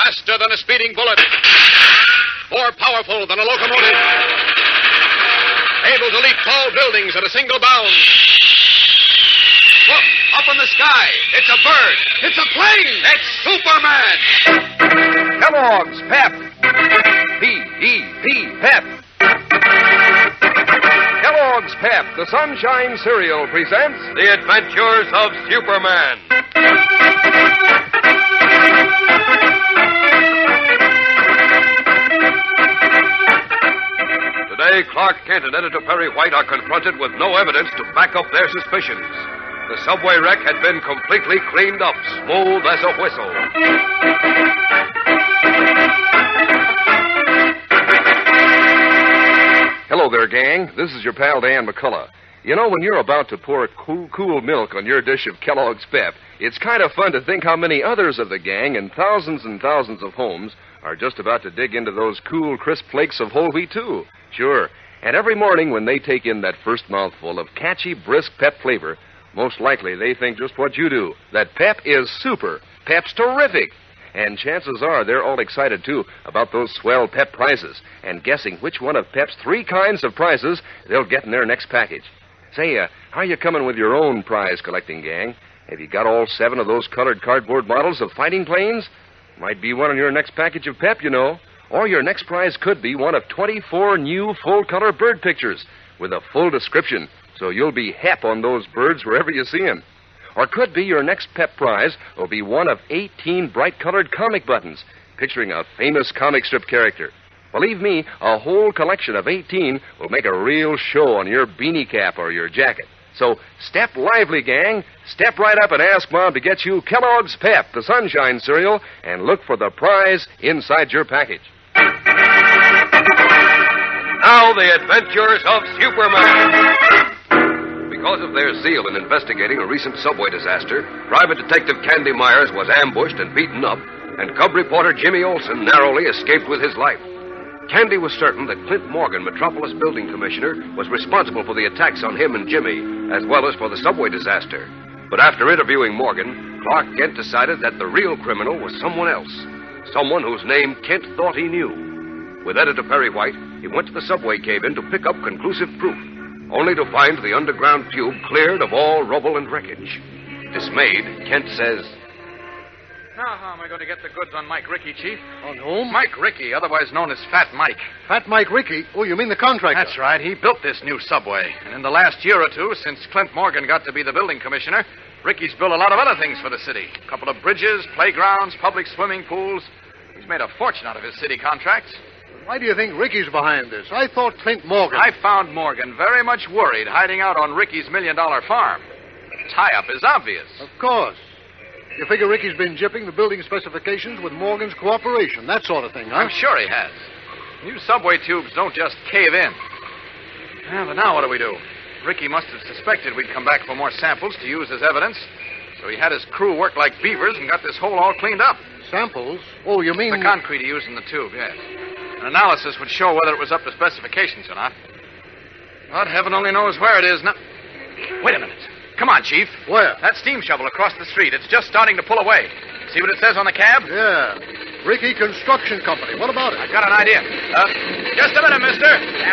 Faster than a speeding bullet. More powerful than a locomotive. Able to leap tall buildings at a single bound. Look, up in the sky. It's a bird. It's a plane. It's Superman. Kellogg's Pep. P-E-P, Pep. Kellogg's Pep, the Sunshine Cereal, presents The Adventures of Superman. Today, Clark Kent and Editor Perry White are confronted with no evidence to back up their suspicions. The subway wreck had been completely cleaned up, smooth as a whistle. Hello there, gang. This is your pal Dan McCullough. You know, when you're about to pour cool milk on your dish of Kellogg's Pep, it's kind of fun to think how many others of the gang in thousands and thousands of homes are just about to dig into those cool, crisp flakes of whole wheat, too. Sure. And every morning when they take in that first mouthful of catchy, brisk Pep flavor, most likely they think just what you do, that Pep is super. Pep's terrific. And chances are they're all excited, too, about those swell Pep prizes and guessing which one of Pep's 3 kinds of prizes they'll get in their next package. Say, how are you coming with your own prize collecting, gang? Have you got all 7 of those colored cardboard models of fighting planes? Might be one on your next package of Pep, you know. Or your next prize could be one of 24 new full-color bird pictures with a full description, so you'll be hep on those birds wherever you see them. Or could be your next Pep prize will be one of 18 bright-colored comic buttons picturing a famous comic strip character. Believe me, a whole collection of 18 will make a real show on your beanie cap or your jacket. So step lively, gang. Step right up and ask Mom to get you Kellogg's Pep, the Sunshine Cereal, and look for the prize inside your package. Now, the Adventures of Superman. Because of their zeal in investigating a recent subway disaster, Private Detective Candy Meyers was ambushed and beaten up, and cub reporter Jimmy Olsen narrowly escaped with his life. Candy was certain that Clint Morgan, Metropolis Building Commissioner, was responsible for the attacks on him and Jimmy, as well as for the subway disaster. But after interviewing Morgan, Clark Kent decided that the real criminal was someone else, someone whose name Kent thought he knew. With Editor Perry White, he went to the subway cave-in to pick up conclusive proof, only to find the underground tube cleared of all rubble and wreckage. Dismayed, Kent says, Now, how am I going to get the goods on Mike Rickey, Chief? On whom? Mike Rickey, otherwise known as Fat Mike. Fat Mike Rickey? Oh, you mean the contractor? That's right. He built this new subway. And in the last year or two, since Clint Morgan got to be the building commissioner, Rickey's built a lot of other things for the city. A couple of bridges, playgrounds, public swimming pools. He's made a fortune out of his city contracts. Why do you think Ricky's behind this? I thought Clint Morgan... I found Morgan very much worried hiding out on Ricky's $1 million farm. The tie-up is obvious. Of course. You figure Ricky's been jipping the building specifications with Morgan's cooperation, that sort of thing, huh? I'm sure he has. New subway tubes don't just cave in. Yeah, but now what do we do? Rickey must have suspected we'd come back for more samples to use as evidence, so he had his crew work like beavers and got this hole all cleaned up. Samples? Oh, you mean... The concrete he used in the tube, yes. An analysis would show whether it was up to specifications or not. But heaven only knows where it is now. Wait a minute. Come on, Chief. Where? That steam shovel across the street. It's just starting to pull away. See what it says on the cab? Yeah. Rickey Construction Company. What about it? I got an idea. Just a minute, mister.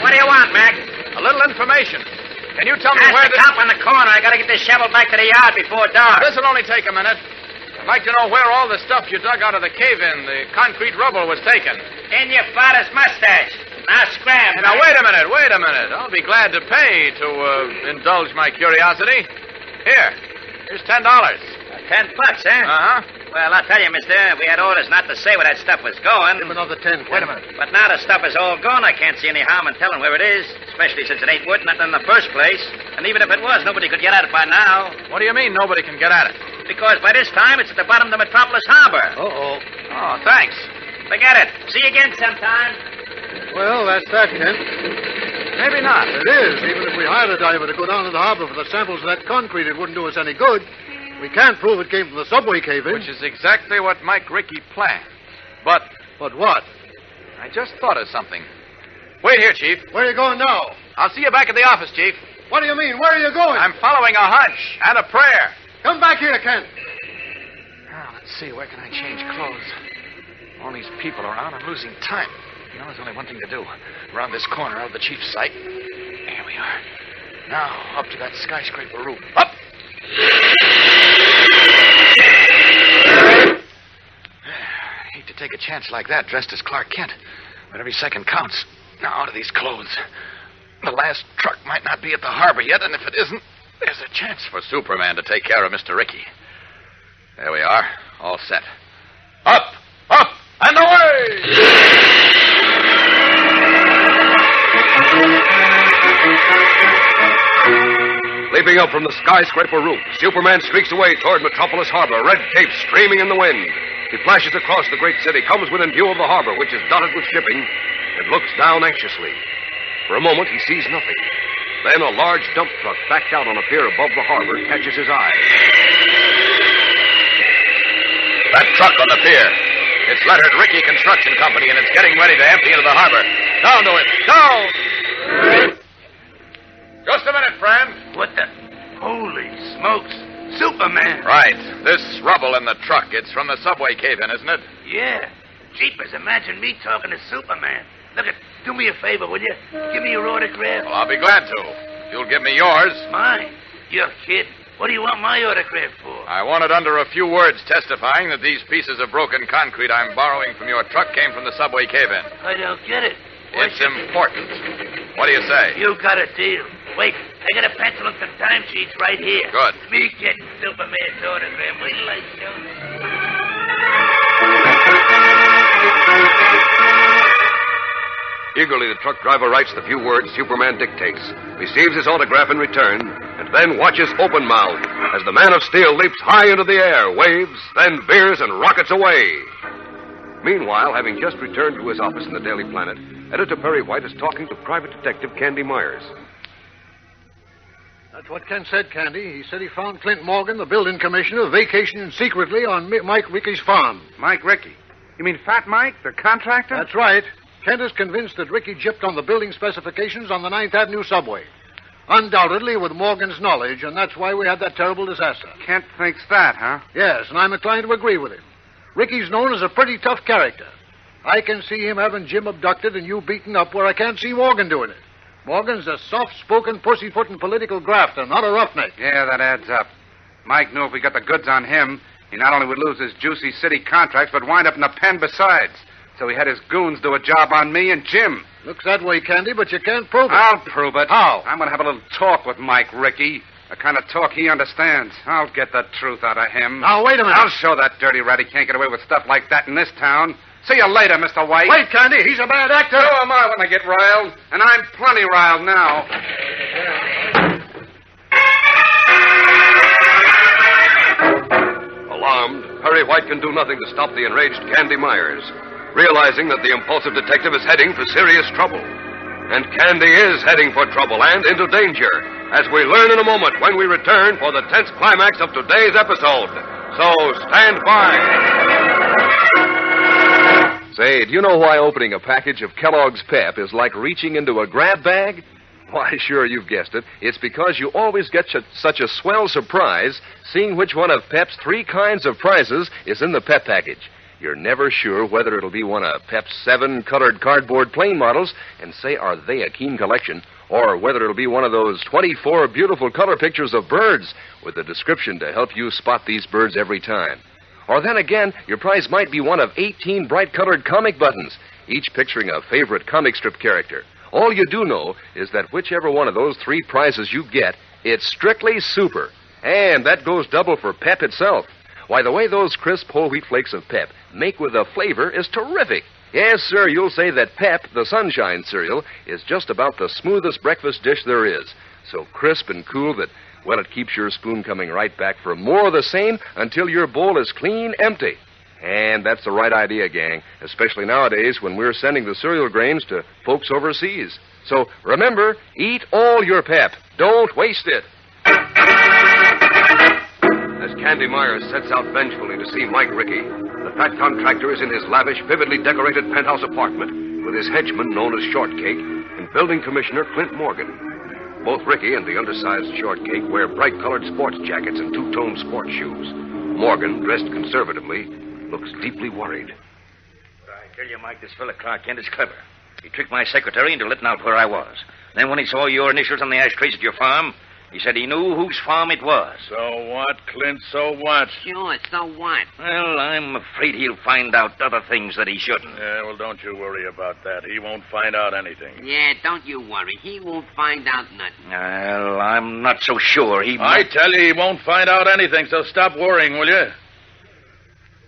What do you want, Mac? A little information. Can you tell me That's where the cop on the corner. I gotta get this shovel back to the yard before dark. This'll only take a minute. I'd like to know where all the stuff you dug out of the cave-in, the concrete rubble, was taken. In your father's mustache. Now scram. Now, wait a minute. I'll be glad to pay to indulge my curiosity. Here's $10. $10, huh? Uh-huh. Well, I'll tell you, mister, we had orders not to say where that stuff was going. Give him another 10. Wait a minute. But now the stuff is all gone. I can't see any harm in telling where it is, especially since it ain't worth nothing in the first place. And even if it was, nobody could get at it by now. What do you mean nobody can get at it? Because by this time, it's at the bottom of the Metropolis Harbor. Uh-oh. Oh, thanks. Forget it. See you again sometime. Well, that's that, Kent. Maybe not. It is. Even if we hired a diver to go down to the harbor for the samples of that concrete, it wouldn't do us any good. We can't prove it came from the subway cave-in. Which is exactly what Mike Rickey planned. But But what? I just thought of something. Wait here, Chief. Where are you going now? I'll see you back at the office, Chief. What do you mean? Where are you going? I'm following a hunch and a prayer. Come back here, Kent. Now, let's see. Where can I change clothes? these people around, I'm losing time. You know, there's only one thing to do. Around this corner out of the chief's sight. Here we are. Now, up to that skyscraper roof. Up! I hate to take a chance like that dressed as Clark Kent, but every second counts. Now, out of these clothes. The last truck might not be at the harbor yet, and if it isn't, there's a chance for Superman to take care of Mr. Ricky. There we are, all set. Up, and away! Leaping up from the skyscraper roof, Superman streaks away toward Metropolis Harbor, red cape streaming in the wind. He flashes across the great city, comes within view of the harbor, which is dotted with shipping, and looks down anxiously. For a moment, he sees nothing. Then a large dump truck backed out on a pier above the harbor catches his eye. That truck on the pier. It's lettered Ricky Construction Company, and it's getting ready to empty into the harbor. Down to it. Down! Just a minute, friend. What the... Holy smokes. Superman. Right. This rubble in the truck, it's from the subway cave-in, isn't it? Yeah. Jeepers, imagine me talking to Superman. Look, do me a favor, will you? Give me your autograph. Well, I'll be glad to. If you'll give me yours. Mine? You're kidding. What do you want my autograph for? I want it under a few words testifying that these pieces of broken concrete I'm borrowing from your truck came from the subway cave-in. I don't get it. It's important. What do you say? You got a deal. Wait, I got a pencil and some timesheets right here. Good. Me getting Superman's autograph. Wait till I show you. Eagerly, the truck driver writes the few words Superman dictates, receives his autograph in return, and then watches open-mouthed as the Man of Steel leaps high into the air, waves, then veers and rockets away. Meanwhile, having just returned to his office in the Daily Planet, Editor Perry White is talking to Private Detective Candy Meyers. That's what Kent said, Candy. He said he found Clint Morgan, the building commissioner, vacationing secretly on Mike Ricky's farm. Mike Ricky? You mean Fat Mike, the contractor? That's right. Kent is convinced that Ricky gypped on the building specifications on the 9th Avenue subway. Undoubtedly with Morgan's knowledge, and that's why we had that terrible disaster. Kent thinks that, huh? Yes, and I'm inclined to agree with him. Ricky's known as a pretty tough character. I can see him having Jim abducted and you beaten up where I can't see Morgan doing it. Morgan's a soft-spoken, pussyfooting political grafter, not a roughneck. Yeah, that adds up. Mike knew if we got the goods on him, he not only would lose his juicy city contracts, but wind up in a pen besides. So he had his goons do a job on me and Jim. Looks that way, Candy, but you can't prove it. I'll prove it. How? I'm going to have a little talk with Mike Ricky. The kind of talk he understands. I'll get the truth out of him. Now, wait a minute. I'll show that dirty rat he can't get away with stuff like that in this town. See you later, Mr. White. Wait, Candy, he's a bad actor. So am I when I get riled. And I'm plenty riled now. Alarmed, Perry White can do nothing to stop the enraged Candy Meyers, realizing that the impulsive detective is heading for serious trouble. And Candy is heading for trouble and into danger, as we learn in a moment when we return for the tense climax of today's episode. So stand by. Say, do you know why opening a package of Kellogg's Pep is like reaching into a grab bag? Why, sure, you've guessed it. It's because you always get such a swell surprise seeing which one of Pep's 3 kinds of prizes is in the Pep package. You're never sure whether it'll be one of Pep's 7 colored cardboard plane models, and say, are they a keen collection, or whether it'll be one of those 24 beautiful color pictures of birds with a description to help you spot these birds every time. Or then again, your prize might be one of 18 bright-colored comic buttons, each picturing a favorite comic strip character. All you do know is that whichever one of those 3 prizes you get, it's strictly super. And that goes double for Pep itself. Why, the way those crisp whole wheat flakes of Pep make with a flavor is terrific. Yes, sir, you'll say that Pep, the Sunshine cereal, is just about the smoothest breakfast dish there is. So crisp and cool that, well, it keeps your spoon coming right back for more of the same until your bowl is clean empty. And that's the right idea, gang, especially nowadays when we're sending the cereal grains to folks overseas. So remember, eat all your Pep. Don't waste it. As Candy Meyers sets out vengefully to see Mike Ricky, the fat contractor is in his lavish, vividly decorated penthouse apartment with his henchman known as Shortcake and building commissioner Clint Morgan. Both Ricky and the undersized Shortcake wear bright-colored sports jackets and two-tone sports shoes. Morgan, dressed conservatively, looks deeply worried. I tell you, Mike, this fella Clark Kent is clever. He tricked my secretary into letting out where I was. Then when he saw your initials on the ashtrays at your farm, he said he knew whose farm it was. So what, Clint? So what? Sure, so what? Well, I'm afraid he'll find out other things that he shouldn't. Yeah, well, don't you worry about that. He won't find out anything. Yeah, don't you worry. He won't find out nothing. Well, I'm not so sure. I tell you, he won't find out anything, so stop worrying, will you?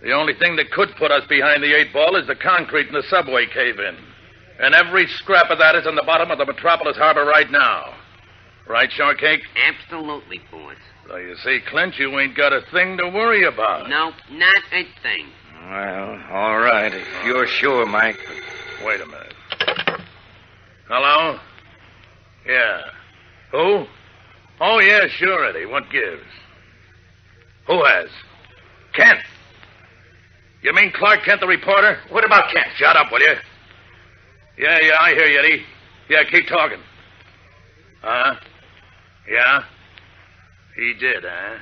The only thing that could put us behind the 8 ball is the concrete in the subway cave-in. And every scrap of that is in the bottom of the Metropolis Harbor right now. Right, Shortcake? Absolutely, boss. So you see, Clint, you ain't got a thing to worry about. No, not a thing. Well, all right, if you're sure, Mike. Wait a minute. Hello? Yeah. Who? Oh, yeah, sure, Eddie. What gives? Who has? Kent. You mean Clark Kent, the reporter? What about Kent? Shut up, will you? Yeah, I hear you, Eddie. Yeah, keep talking. Yeah? He did, huh?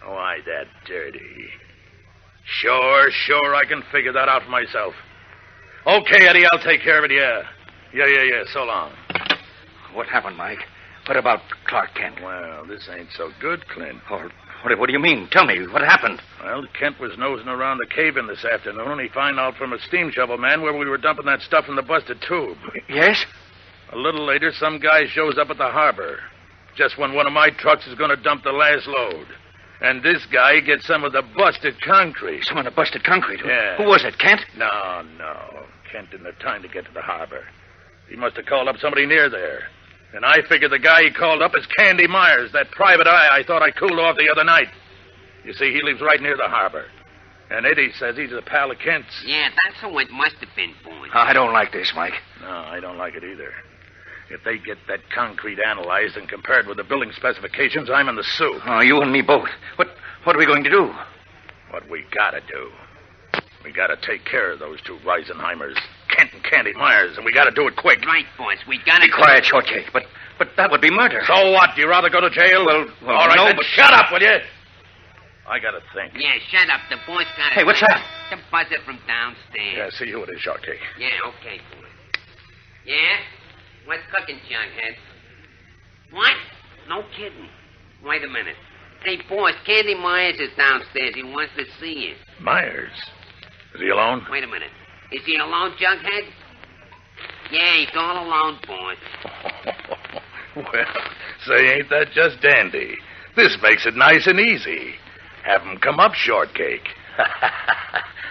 Why, that dirty. Sure, I can figure that out for myself. Okay, Eddie, I'll take care of it, yeah. Yeah, so long. What happened, Mike? What about Clark Kent? Well, this ain't so good, Clint. What do you mean? Tell me, what happened? Well, Kent was nosing around the cave-in this afternoon, and he found out from a steam shovel man where we were dumping that stuff in the busted tube. Yes? A little later, some guy shows up at the harbor, just when one of my trucks is going to dump the last load. And this guy gets some of the busted concrete. Some of the busted concrete? Yeah. Who was it, Kent? No. Kent didn't have time to get to the harbor. He must have called up somebody near there. And I figure the guy he called up is Candy Meyers, that private eye I thought I cooled off the other night. You see, he lives right near the harbor. And Eddie says he's a pal of Kent's. Yeah, that's who it must have been, boy. I don't like this, Mike. No, I don't like it either. If they get that concrete analyzed and compared with the building specifications, I'm in the soup. Oh, you and me both. What are we going to do? What we gotta do. We gotta take care of those two Reisenheimers, Kent and Candy Meyers, and we gotta do it quick. Right, boss. We gotta... Be quiet, Shortcake. But that would be murder. So what? Do you rather go to jail? Well all right, no, then but... shut up, will you? I gotta think. Yeah, shut up. The boss got... Hey, what's that? The buzzer from downstairs. Yeah, see who it is, Shortcake. Yeah, okay, boy. Yeah? What's cooking, Jughead? What? No kidding. Wait a minute. Hey, boss, Candy Meyers is downstairs. He wants to see you. Meyers? Is he alone? Wait a minute. Is he alone, Jughead? Yeah, he's all alone, boss. Well, say, ain't that just dandy? This makes it nice and easy. Have him come up, Shortcake.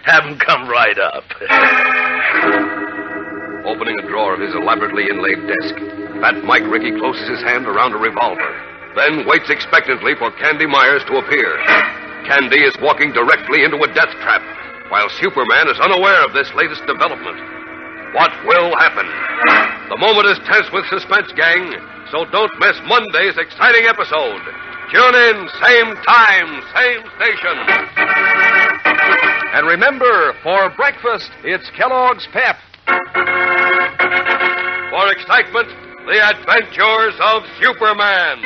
Have him come right up. Opening a drawer of his elaborately inlaid desk, Fat Mike Rickey closes his hand around a revolver, then waits expectantly for Candy Meyers to appear. Candy is walking directly into a death trap, while Superman is unaware of this latest development. What will happen? The moment is tense with suspense, gang, so don't miss Monday's exciting episode. Tune in, same time, same station. And remember, for breakfast, it's Kellogg's Pep. For excitement, the adventures of Superman.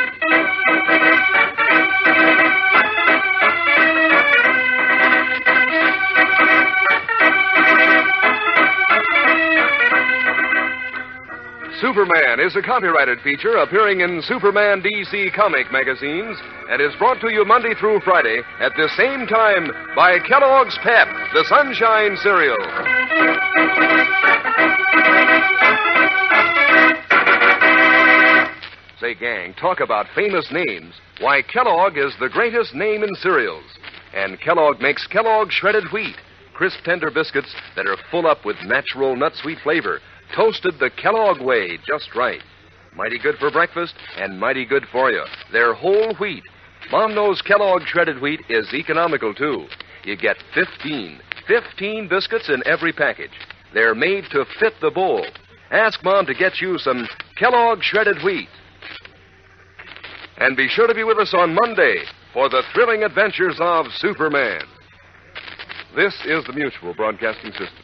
Superman is a copyrighted feature appearing in Superman DC comic magazines and is brought to you Monday through Friday at the same time by Kellogg's Pep, the Sunshine Cereal. Say, gang, talk about famous names. Why, Kellogg is the greatest name in cereals. And Kellogg makes Kellogg shredded wheat, crisp, tender biscuits that are full up with natural nut-sweet flavor, toasted the Kellogg way just right. Mighty good for breakfast and mighty good for you. They're whole wheat. Mom knows Kellogg shredded wheat is economical, too. You get 15 biscuits in every package. They're made to fit the bowl. Ask Mom to get you some Kellogg shredded wheat. And be sure to be with us on Monday for the thrilling adventures of Superman. This is the Mutual Broadcasting System.